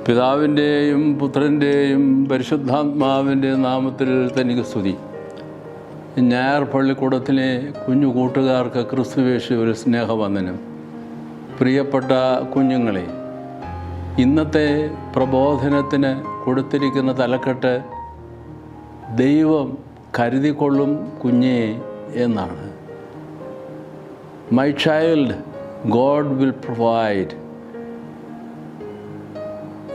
പിതാവിൻ്റെയും പുത്രൻ്റെയും പരിശുദ്ധാത്മാവിൻ്റെയും നാമത്തിൽ തനിക്ക് സ്തുതി. ഞായർ പള്ളിക്കൂടത്തിലെ കുഞ്ഞു കൂട്ടുകാർക്ക് ക്രിസ്തുവേശു ഒരു സ്നേഹവന്ദനം. പ്രിയപ്പെട്ട കുഞ്ഞുങ്ങളെ, ഇന്നത്തെ പ്രബോധനത്തിന് കൊടുത്തിരിക്കുന്ന തലക്കെട്ട് ദൈവം കരുതിക്കൊള്ളും കുഞ്ഞേ എന്നാണ്. My child, God will provide.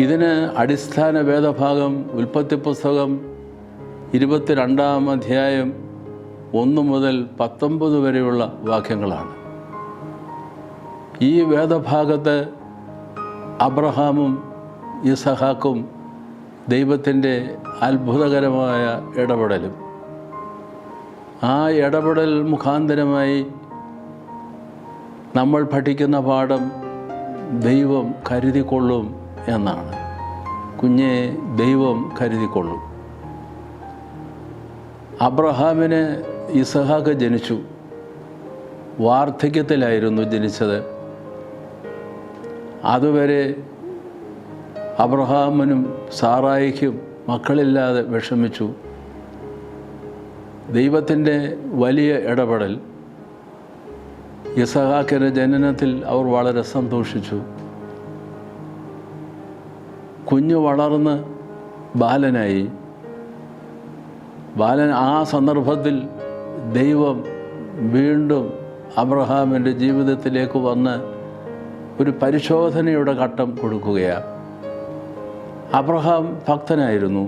ഇതിന് അടിസ്ഥാന വേദഭാഗം ഉൽപ്പത്തി പുസ്തകം 22-ാം അധ്യായം 1 മുതൽ 19 വരെയുള്ള വാക്യങ്ങളാണ്. ഈ വേദഭാഗത്ത് അബ്രഹാമും ഇസഹാക്കും ദൈവത്തിൻ്റെ അത്ഭുതകരമായ ഇടപെടലും ആ ഇടപെടൽ മുഖാന്തരമായി നമ്മൾ പഠിക്കുന്ന പാഠം ദൈവം കരുതിക്കൊള്ളും എന്നാണ്. കുഞ്ഞെ, ദൈവം കരുതിക്കൊള്ളും. അബ്രഹാമിന് ഇസഹാക്ക് ജനിച്ചു. വാർദ്ധക്യത്തിലായിരുന്നു ജനിച്ചത്. അതുവരെ അബ്രഹാമിനും സാറായിക്കും മക്കളില്ലാതെ വിഷമിച്ചു. ദൈവത്തിൻ്റെ വലിയ ഇടപെടൽ ഇസഹാക്കിൻ്റെ ജനനത്തിൽ അവർ വളരെ സന്തോഷിച്ചു. കുഞ്ഞു വളർന്ന് ബാലനായി. ആ സന്ദർഭത്തിൽ ദൈവം വീണ്ടും അബ്രഹാമിൻ്റെ ജീവിതത്തിലേക്ക് വന്ന് ഒരു പരിശോധനയുടെ ഘട്ടം കൊടുക്കുകയാണ്. അബ്രഹാം ഭക്തനായിരുന്നു,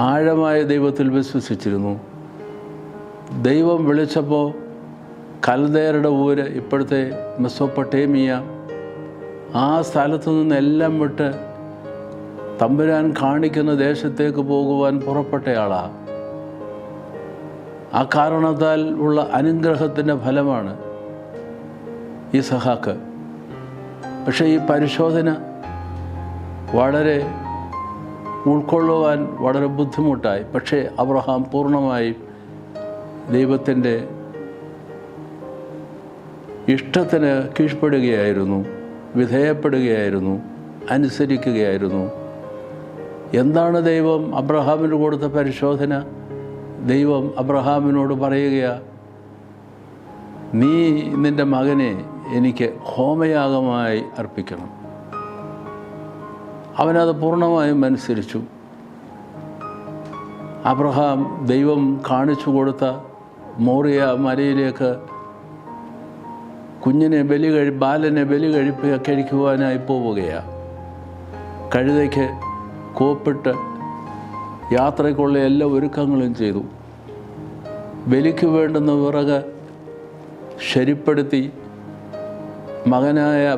ആഴമായ ദൈവത്തിൽ വിശ്വസിച്ചിരുന്നു. ദൈവം വിളിച്ചപ്പോൾ കൽദയരുടെ ഊര്, ഇപ്പോഴത്തെ മെസൊപ്പൊട്ടേമിയ, ആ സ്ഥലത്തു നിന്നെല്ലാം വിട്ട് തമ്പുരാൻ കാണിക്കുന്ന ദേശത്തേക്ക് പോകുവാൻ പുറപ്പെട്ടയാളാണ്. ആ കാരണത്താൽ ഉള്ള അനുഗ്രഹത്തിൻ്റെ ഫലമാണ് ഇസഹാക്ക്. പക്ഷേ ഈ പരിശോധന വളരെ ഉൾക്കൊള്ളുവാൻ വളരെ ബുദ്ധിമുട്ടായി. പക്ഷേ അബ്രഹാം പൂർണ്ണമായും ദൈവത്തിൻ്റെ ഇഷ്ടത്തിന് കീഴ്പ്പെടുകയായിരുന്നു, വിധേയപ്പെടുകയായിരുന്നു, അനുസരിക്കുകയായിരുന്നു. എന്താണ് ദൈവം അബ്രഹാമിന് കൊടുത്ത പരിശോധന? ദൈവം അബ്രഹാമിനോട് പറയുകയാണ്, നീ നിൻ്റെ മകനെ എനിക്ക് ഹോമയാഗമായി അർപ്പിക്കണം. അവനത് പൂർണ്ണമായും അനുസരിച്ചു. അബ്രഹാം ദൈവം കാണിച്ചു കൊടുത്ത മോറിയ മലയിലേക്ക് ബാലനെ ബലി കഴിക്കുവാനായി പോവുകയാണ്. കഴുതയ്ക്ക് കോപ്പിട്ട് യാത്രയ്ക്കുള്ള എല്ലാ ഒരുക്കങ്ങളും ചെയ്തു. ബലിക്ക് വേണ്ടുന്ന വിറക് ശരിപ്പെടുത്തി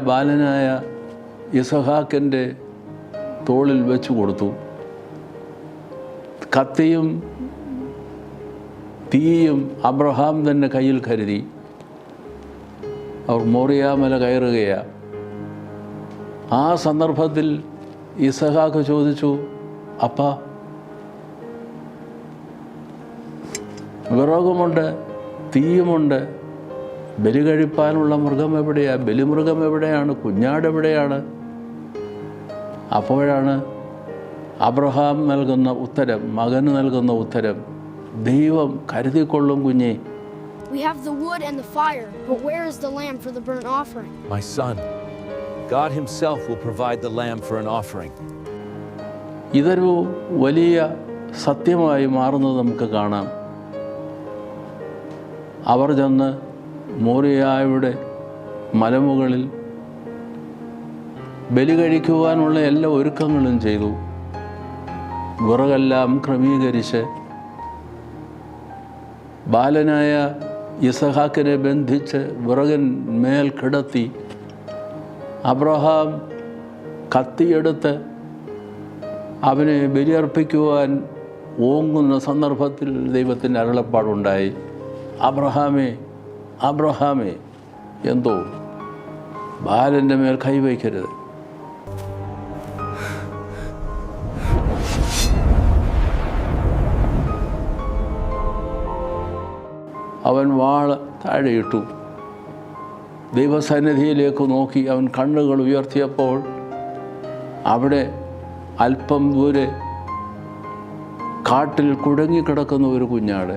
ബാലനായ ഇസഹാക്കിൻ്റെ തോളിൽ വെച്ചു കൊടുത്തു. കത്തിയും തീയും അബ്രഹാം തന്നെ കയ്യിൽ കരുതി. അവർ മോറിയാമല കയറുകയാണ്. ആ സന്ദർഭത്തിൽ ഇസഹാക്ക് ചോദിച്ചു, അപ്പാ, വിറകുമുണ്ട്, തീയുമുണ്ട്, ബലി കഴിപ്പാനുള്ള മൃഗം എവിടെയാണ്? ബലിമൃഗം എവിടെയാണ്? കുഞ്ഞാടെവിടെയാണ്? അപ്പോഴാണ് അബ്രഹാം നൽകുന്ന ഉത്തരം, മകന് നൽകുന്ന ഉത്തരം, ദൈവം കരുതിക്കൊള്ളും കുഞ്ഞേ. We have the wood and the fire, but where is the lamb for the burnt offering? My son, God himself will provide the lamb for an offering. ഇതൊരു വലിയ സത്യമായി മാറുന്നത് നമുക്ക് കാണാം. അവർ ചെന്ന് മോറിയായുടെ മലമുകളിൽ ബലി കഴിക്കുവാനുള്ള എല്ലാ ഒരുക്കങ്ങളും ചെയ്തു. വിറകെല്ലാം ക്രമീകരിച്ച് ബാലനായ ഇസഹാക്കിനെ ബന്ധിച്ച് വിറകിന്മേൽ കിടത്തി. അബ്രഹാം കത്തിയെടുത്ത് അവനെ ബലിയർപ്പിക്കുവാൻ ഓങ്ങുന്ന സന്ദർഭത്തിൽ ദൈവത്തിൻ്റെ അരുളപ്പാടുണ്ടായി, അബ്രഹാമേ, അബ്രഹാമേ, എന്തോ ബാലൻ്റെ മേൽ കൈവയ്ക്കരുത്. അവൻ വാള് താഴെയിട്ടു. ദൈവസന്നിധിയിലേക്ക് നോക്കി അവൻ കണ്ണുകൾ ഉയർത്തിയപ്പോൾ അവിടെ അല്പം ദൂരെ കാട്ടിൽ കുഴങ്ങിക്കിടക്കുന്ന ഒരു കുഞ്ഞാട്,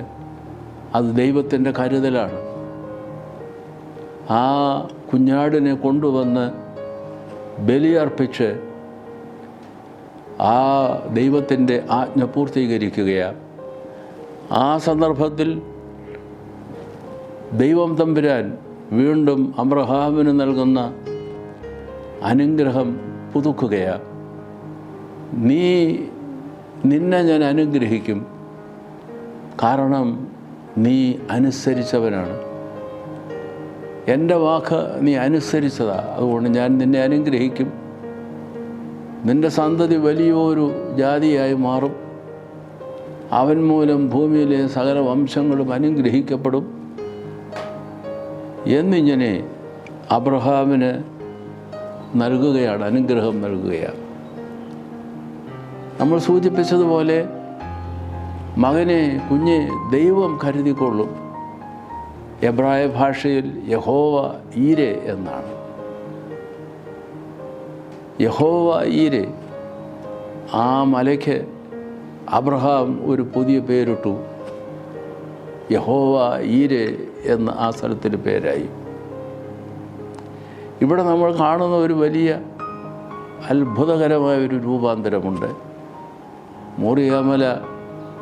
അത് ദൈവത്തിൻ്റെ കരുതലാണ്. ആ കുഞ്ഞാടിനെ കൊണ്ടുവന്ന് ബലിയർപ്പിച്ച് ആ ദൈവത്തിൻ്റെ ആജ്ഞ പൂർത്തീകരിക്കുകയാണ്. ആ സന്ദർഭത്തിൽ ദൈവം തമ്പുരാൻ വീണ്ടും അബ്രഹാമിന് നൽകുന്ന അനുഗ്രഹം പുതുക്കുകയാണ്. നിന്നെ ഞാൻ അനുഗ്രഹിക്കും, കാരണം നീ അനുസരിച്ചവനാണ്. എൻ്റെ വാക്ക് നീ അനുസരിച്ചതാണ്, അതുകൊണ്ട് ഞാൻ നിന്നെ അനുഗ്രഹിക്കും. നിൻ്റെ സന്തതി വലിയൊരു ജാതിയായി മാറും. അവൻ മൂലം ഭൂമിയിലെ സകല വംശങ്ങളും അനുഗ്രഹിക്കപ്പെടും എന്നിങ്ങനെ അബ്രഹാമിന് നൽകുകയാണ്, അനുഗ്രഹം നൽകുകയാണ്. നമ്മൾ സൂചിപ്പിച്ചതുപോലെ മകനെ, കുഞ്ഞെ ദൈവം കരുതിക്കൊള്ളും. എബ്രായ ഭാഷയിൽ യഹോവ ഈരെ എന്നാണ്. യഹോവ ഈരെ. ആ മലയ്ക്ക് അബ്രഹാം ഒരു പുതിയ പേരിട്ടു. യഹോവ ഈരെ എന്ന് ആ സ്ഥലത്തിന് പേരായി. ഇവിടെ നമ്മൾ കാണുന്ന ഒരു വലിയ അത്ഭുതകരമായൊരു രൂപാന്തരമുണ്ട്. മോറിയാമല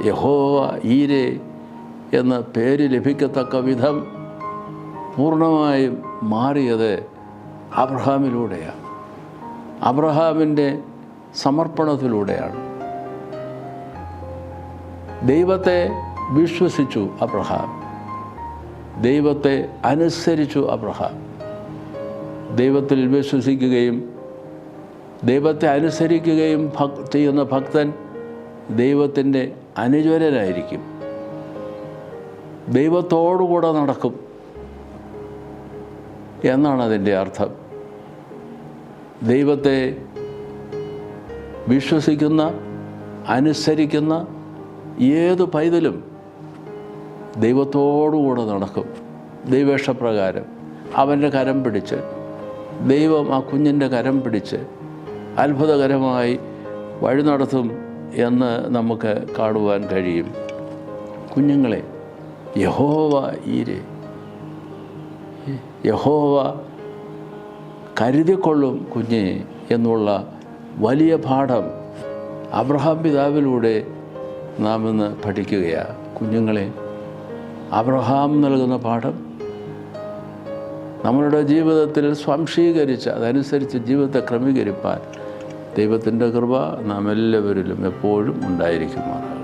യഹോവ ഈരെ എന്ന പേര് ലഭിക്കത്തക്ക വിധം പൂർണ്ണമായും മാറിയത് അബ്രഹാമിലൂടെയാണ്, അബ്രഹാമിൻ്റെ സമർപ്പണത്തിലൂടെയാണ്. ദൈവത്തെ വിശ്വസിച്ചു അബ്രഹാം, ദൈവത്തെ അനുസരിച്ചു അബ്രഹാം. ദൈവത്തിൽ വിശ്വസിക്കുകയും ദൈവത്തെ അനുസരിക്കുകയും ചെയ്യുന്ന ഭക്തൻ ദൈവത്തിൻ്റെ അനുചരനായിരിക്കും, ദൈവത്തോടുകൂടെ നടക്കും എന്നാണ് അതിൻ്റെ അർത്ഥം. ദൈവത്തെ വിശ്വസിക്കുന്ന, അനുസരിക്കുന്ന ഏത് പൈതലും ദൈവത്തോടുകൂടെ നടക്കും. ദൈവേഷ്ടപ്രകാരം അവൻ്റെ കരം പിടിച്ച്, ദൈവം ആ കുഞ്ഞിൻ്റെ കരം പിടിച്ച് അത്ഭുതകരമായി വഴി നടത്തും എന്ന് നമുക്ക് കാണുവാൻ കഴിയും. കുഞ്ഞുങ്ങളെ, യഹോവ ഈരെ, യഹോവ കരുതിക്കൊള്ളും കുഞ്ഞെ എന്നുള്ള വലിയ പാഠം അബ്രഹാം പിതാവിലൂടെ നാം ഇന്ന് പഠിക്കുകയാണ്. കുഞ്ഞുങ്ങളെ, അബ്രഹാം നൽകുന്ന പാഠം നമ്മളുടെ ജീവിതത്തിൽ സ്വാംശീകരിച്ച് അതനുസരിച്ച് ജീവിതത്തെ ക്രമീകരിപ്പാൻ ദൈവത്തിൻ്റെ കൃപ നാം എല്ലാവരിലും എപ്പോഴും ഉണ്ടായിരിക്കുമാറാണ്.